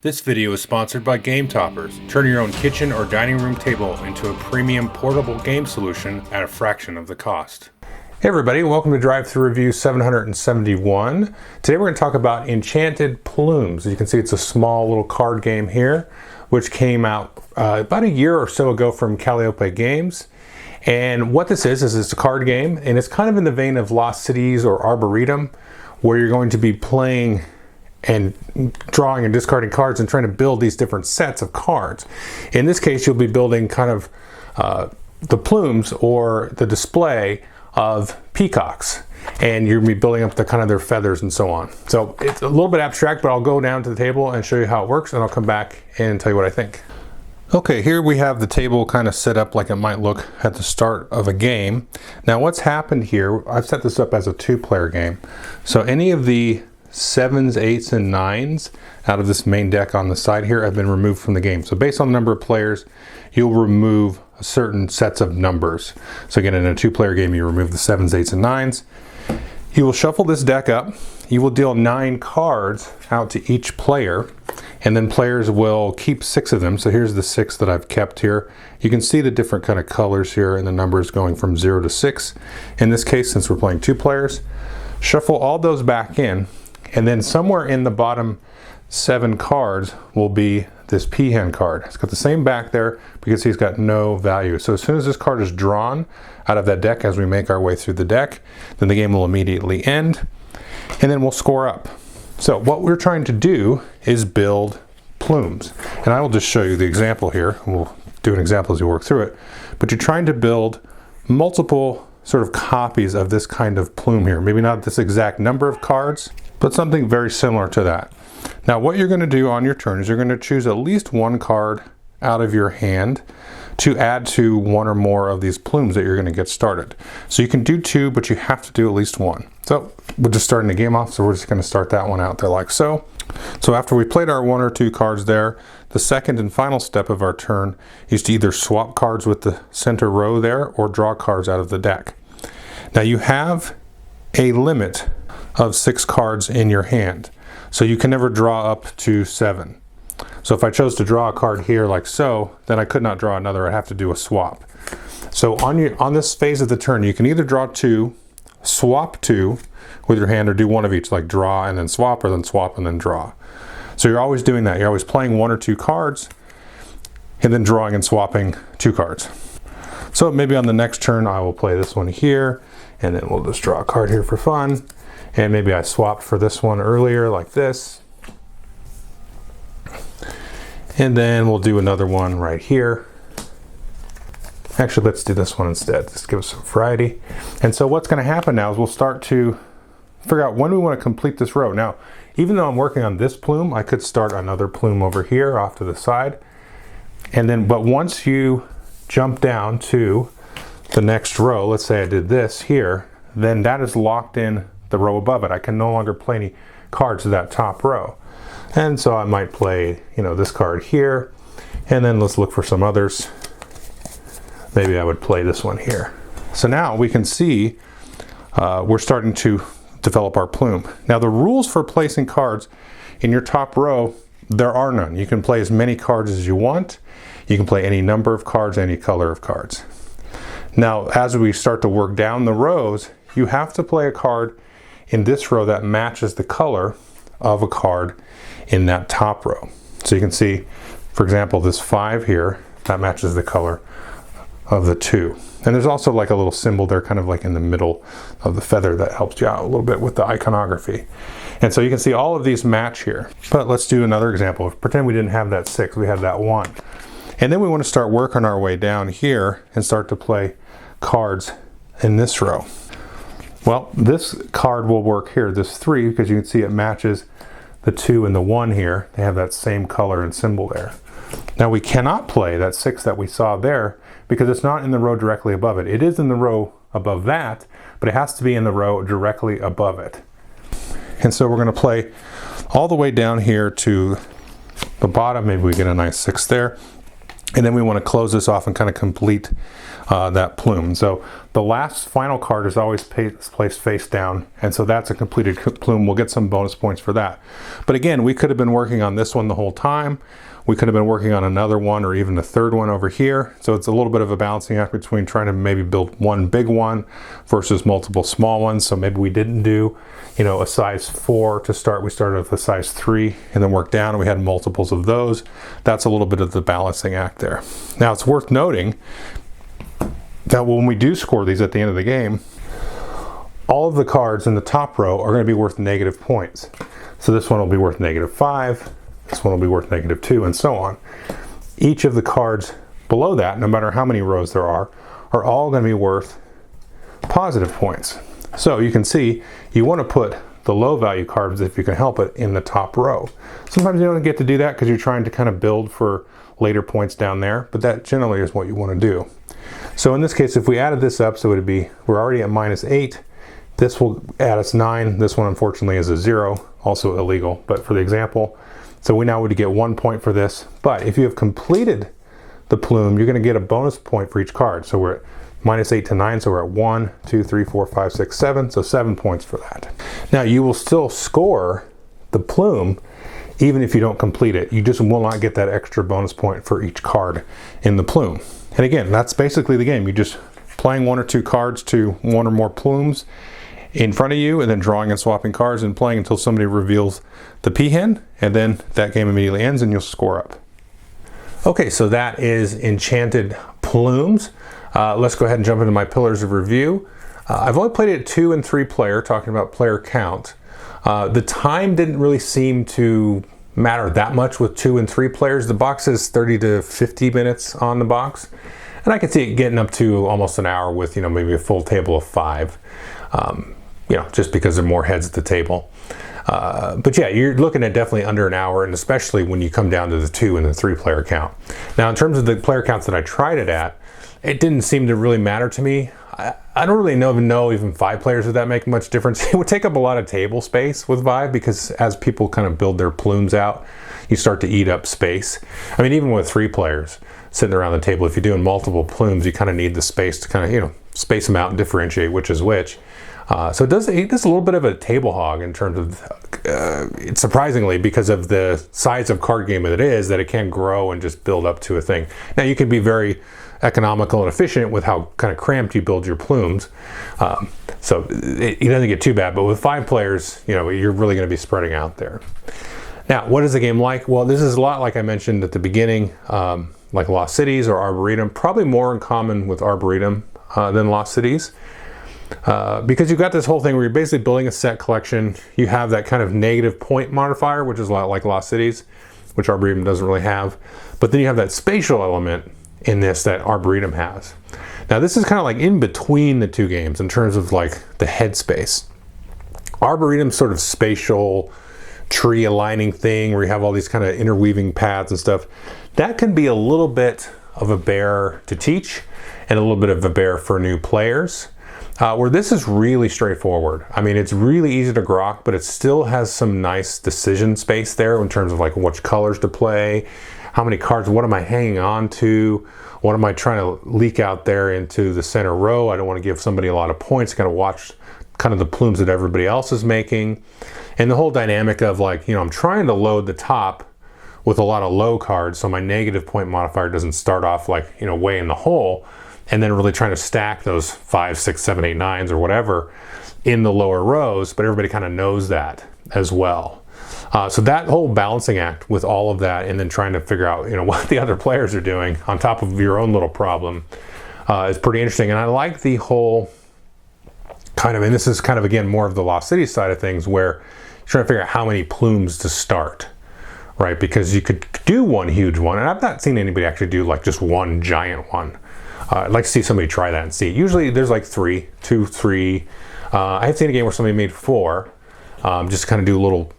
This video is sponsored by Game Toppers. Turn your own kitchen or dining room table into a premium portable game solution at a fraction of the cost. Hey everybody, welcome to Drive Thru Review 771. Today we're going to talk about Enchanted Plumes. As you can see, it's a small little card game here, which came out about a year or so ago from Calliope Games. And what this is it's a card game, and it's kind of in the vein of Lost Cities or Arboretum, where you're going to be playing and drawing and discarding cards and trying to build these different sets of cards. In this case, you'll be building kind of the plumes or the display of peacocks, and you're going to be building up the kind of their feathers and so on. So it's a little bit abstract, but I'll go down to the table and show you how it works, and I'll come back and tell you what I think. Okay, here we have the table kind of set up like it might look at the start of a game. Now what's happened here, I've set this up as a two-player game. So any of the 7s, 8s, and 9s out of this main deck on the side here have been removed from the game. So based on the number of players, you'll remove certain sets of numbers. So again, in a two-player game, you remove the 7s, 8s, and 9s. You will shuffle this deck up. You will deal 9 cards out to each player, and then players will keep 6 of them. So here's the 6 that I've kept here. You can see the different kind of colors here and the numbers going from 0 to 6. In this case, since we're playing 2 players, shuffle all those back in, and then somewhere in the bottom 7 cards will be this peahen card. It's got the same back there because he's got no value. So as soon as this card is drawn out of that deck as we make our way through the deck, then the game will immediately end, and then we'll score up. So what we're trying to do is build plumes. And I will just show you the example here. We'll do an example as we work through it. But you're trying to build multiple sort of copies of this kind of plume here. Maybe not this exact number of cards, but something very similar to that. Now what you're going to do on your turn is you're going to choose at least 1 card out of your hand to add to 1 or more of these plumes that you're going to get started. So you can do 2, but you have to do at least 1. So we're just starting the game off, so we're just going to start that one out there like so. So after we played our 1 or 2 cards there, the second and final step of our turn is to either swap cards with the center row there or draw cards out of the deck. Now you have a limit of 6 cards in your hand, so you can never draw up to 7. So if I chose to draw a card here like so, then I could not draw another. I'd have to do a swap. So on this phase of the turn, you can either draw 2, swap 2 with your hand, or do 1 of each, like draw and then swap, or then swap and then draw. So you're always doing that. You're always playing 1 or 2 cards and then drawing and swapping 2 cards. So maybe on the next turn I will play this one here, and then we'll just draw a card here for fun. And maybe I swapped for this one earlier like this. And then we'll do another one right here. Actually, let's do this one instead. Just give us some variety. And so what's going to happen now is we'll start to figure out when we want to complete this row. Now, even though I'm working on this plume, I could start another plume over here off to the side. And then, but once you jump down to the next row, let's say I did this here, then that is locked in the row above it. I can no longer play any cards to that top row. And so I might play, this card here, and then let's look for some others. Maybe I would play this one here. So now we can see we're starting to develop our plume. Now the rules for placing cards in your top row, there are none. You can play as many cards as you want. You can play any number of cards, any color of cards. Now as we start to work down the rows, you have to play a card in this row that matches the color of a card in that top row. So you can see, for example, this 5 here, that matches the color of the 2. And there's also like a little symbol there kind of like in the middle of the feather that helps you out a little bit with the iconography. And so you can see all of these match here. But let's do another example. Pretend we didn't have that 6, we had that 1. And then we want to start working our way down here and start to play cards in this row. Well, this card will work here, this 3, because you can see it matches the 2 and the 1 here. They have that same color and symbol there. Now we cannot play that 6 that we saw there because it's not in the row directly above it. It is in the row above that, but it has to be in the row directly above it. And so we're going to play all the way down here to the bottom. Maybe we get a nice 6 there. And then we want to close this off and kind of complete that plume. So the last final card is always placed face down, and so that's a completed plume. We'll get some bonus points for that. But again, we could have been working on this one the whole time. We could have been working on another one or even a third one over here. So it's a little bit of a balancing act between trying to maybe build one big one versus multiple small ones. So maybe we didn't do, you know, a size 4 to start. We started with a size 3 and then worked down, and we had multiples of those. That's a little bit of the balancing act there. Now it's worth noting that when we do score these at the end of the game, all of the cards in the top row are going to be worth negative points. So this one will be worth -5. This one will be worth -2, and so on. Each of the cards below that, no matter how many rows there are all going to be worth positive points. So you can see you want to put the low value cards, if you can help it, in the top row. Sometimes you don't get to do that because you're trying to kind of build for later points down there, but that generally is what you want to do. So in this case, if we added this up, so it would be, we're already at -8. This will add us 9. This one unfortunately is a 0, also illegal, but for the example, so we now would get 1 point for this. But if you have completed the plume, you're going to get a bonus point for each card. So we're at -8 to 9, so we're at 1, 2, 3, 4, 5, 6, 7, so 7 points for that. Now you will still score the plume even if you don't complete it. You just will not get that extra bonus point for each card in the plume. And again, that's basically the game. You're just playing 1 or 2 cards to 1 or more plumes in front of you, and then drawing and swapping cards and playing until somebody reveals the peahen, and then that game immediately ends and you'll score up. Okay, so that is Enchanted Plumes. Let's go ahead and jump into my pillars of review. I've only played it 2 and 3 player, talking about player count. The time didn't really seem to matter that much with 2 and 3 players. The box is 30 to 50 minutes on the box, and I could see it getting up to almost an hour with, you know, maybe a full table of 5. You know, just because there are more heads at the table. But yeah, you're looking at definitely under an hour, and especially when you come down to the 2 and the 3 player count. Now, in terms of the player counts that I tried it at, it didn't seem to really matter to me. I don't really know even 5 players, would that make much difference? It would take up a lot of table space with 5, because as people kind of build their plumes out, you start to eat up space. I mean, even with 3 players sitting around the table, if you're doing multiple plumes, you kind of need the space to kind of, you know, space them out and differentiate which is which. So it does a little bit of a table hog in terms of, surprisingly, because of the size of card game that it is, that it can grow and just build up to a thing. Now you can be very economical and efficient with how kind of cramped you build your plumes. So it doesn't get too bad, but with 5 players, you know, you're really going to be spreading out there. Now, what is the game like? Well, this is a lot like I mentioned at the beginning, like Lost Cities or Arboretum, probably more in common with Arboretum than Lost Cities. Because you've got this whole thing where you're basically building a set collection. You have that kind of negative point modifier, which is a lot like Lost Cities, which Arboretum doesn't really have. But then you have that spatial element in this that Arboretum has. Now this is kind of like in between the 2 games in terms of like the headspace. Arboretum's sort of spatial tree aligning thing where you have all these kind of interweaving paths and stuff. That can be a little bit of a bear to teach and a little bit of a bear for new players. Where this is really straightforward. I mean, it's really easy to grok, but it still has some nice decision space there in terms of like which colors to play, how many cards, what am I hanging on to, what am I trying to leak out there into the center row. I don't want to give somebody a lot of points, kind of watch kind of the plumes that everybody else is making. And the whole dynamic of like, you know, I'm trying to load the top with a lot of low cards so my negative point modifier doesn't start off like, you know, way in the hole. And then really trying to stack those 5, 6, 7, 8, 9s or whatever in the lower rows, but everybody kind of knows that as well. So that whole balancing act with all of that, and then trying to figure out, you know, what the other players are doing on top of your own little problem is pretty interesting. And I like the whole kind of, and this is kind of again more of the Lost City side of things, where you're trying to figure out how many plumes to start, right? Because you could do one huge one, and I've not seen anybody actually do like just one giant one. I'd like to see somebody try that and see. Usually there's like 3, 2, 3. I have seen a game where somebody made 4, just kind of do a little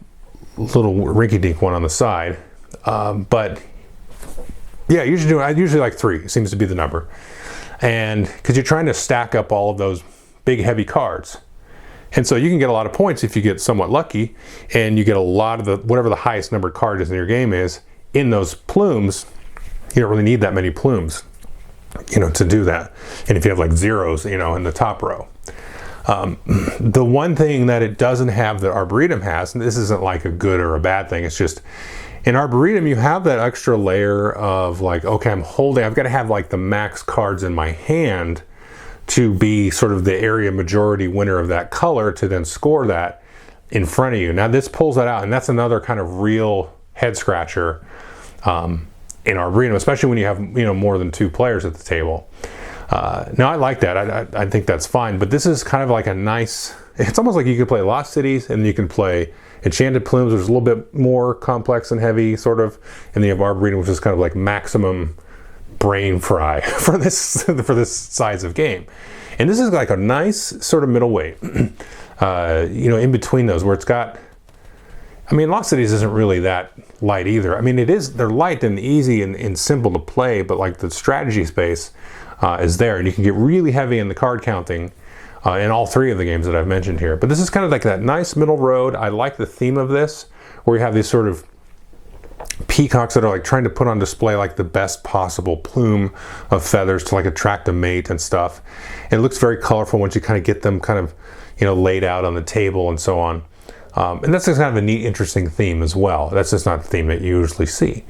rinky-dink one on the side. But yeah, I usually like 3 seems to be the number. And because you're trying to stack up all of those big heavy cards. And so you can get a lot of points if you get somewhat lucky, and you get a lot of the, whatever the highest numbered card is in your game is, in those plumes. you don't really need that many plumes, you know, to do that. And if you have like zeros, you know, in the top row. The one thing that it doesn't have that Arboretum has, and this isn't like a good or a bad thing, it's just in Arboretum you have that extra layer of like, okay, I've got to have like the max cards in my hand to be sort of the area majority winner of that color to then score that in front of you. Now this pulls that out, and that's another kind of real head scratcher in Arboretum, especially when you have, you know, more than 2 players at the table. Now I like that. I think that's fine, but this is kind of like a nice, it's almost like you could play Lost Cities and you can play Enchanted Plumes, which is a little bit more complex and heavy sort of, and then you have Arboretum, which is kind of like maximum brain fry for this size of game. And this is like a nice sort of middleweight, you know, in between those, where it's got, I mean, Lost Cities isn't really that light either. I mean, they're light and easy and simple to play, but like the strategy space is there, and you can get really heavy in the card counting in all 3 of the games that I've mentioned here. But this is kind of like that nice middle road. I like the theme of this, where you have these sort of peacocks that are like trying to put on display like the best possible plume of feathers to like attract a mate and stuff. And it looks very colorful once you kind of get them kind of, you know, laid out on the table and so on. And that's just kind of a neat, interesting theme as well. That's just not the theme that you usually see.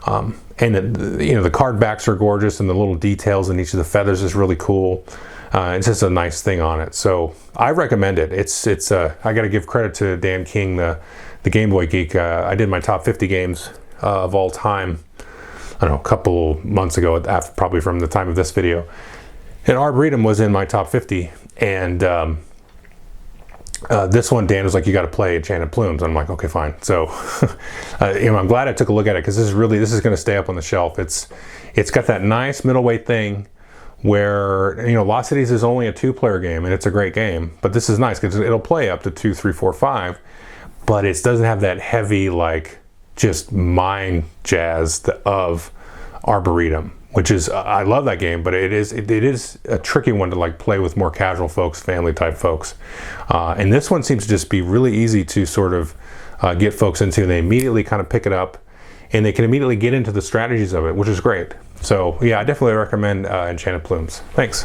And you know, the card backs are gorgeous, and the little details in each of the feathers is really cool. It's just a nice thing on it. So I recommend it. It's I got to give credit to Dan King, the Game Boy Geek. I did my top 50 games of all time, I don't know, a couple months ago, probably from the time of this video. And Arboretum was in my top 50, and this one, Dan was like, you got to play Enchanted Plumes. I'm like, okay, fine. So, you know, I'm glad I took a look at it, because this is going to stay up on the shelf. It's got that nice middleweight thing where, you know, Lost Cities is only a 2-player game, and it's a great game. But this is nice because it'll play up to 2, 3, 4, 5, but it doesn't have that heavy, like, just mind jazz of Arboretum, which is, I love that game, but it is a tricky one to like play with more casual folks, family type folks. And this one seems to just be really easy to sort of get folks into. They immediately kind of pick it up, and they can immediately get into the strategies of it, which is great. So yeah, I definitely recommend Enchanted Plumes. Thanks.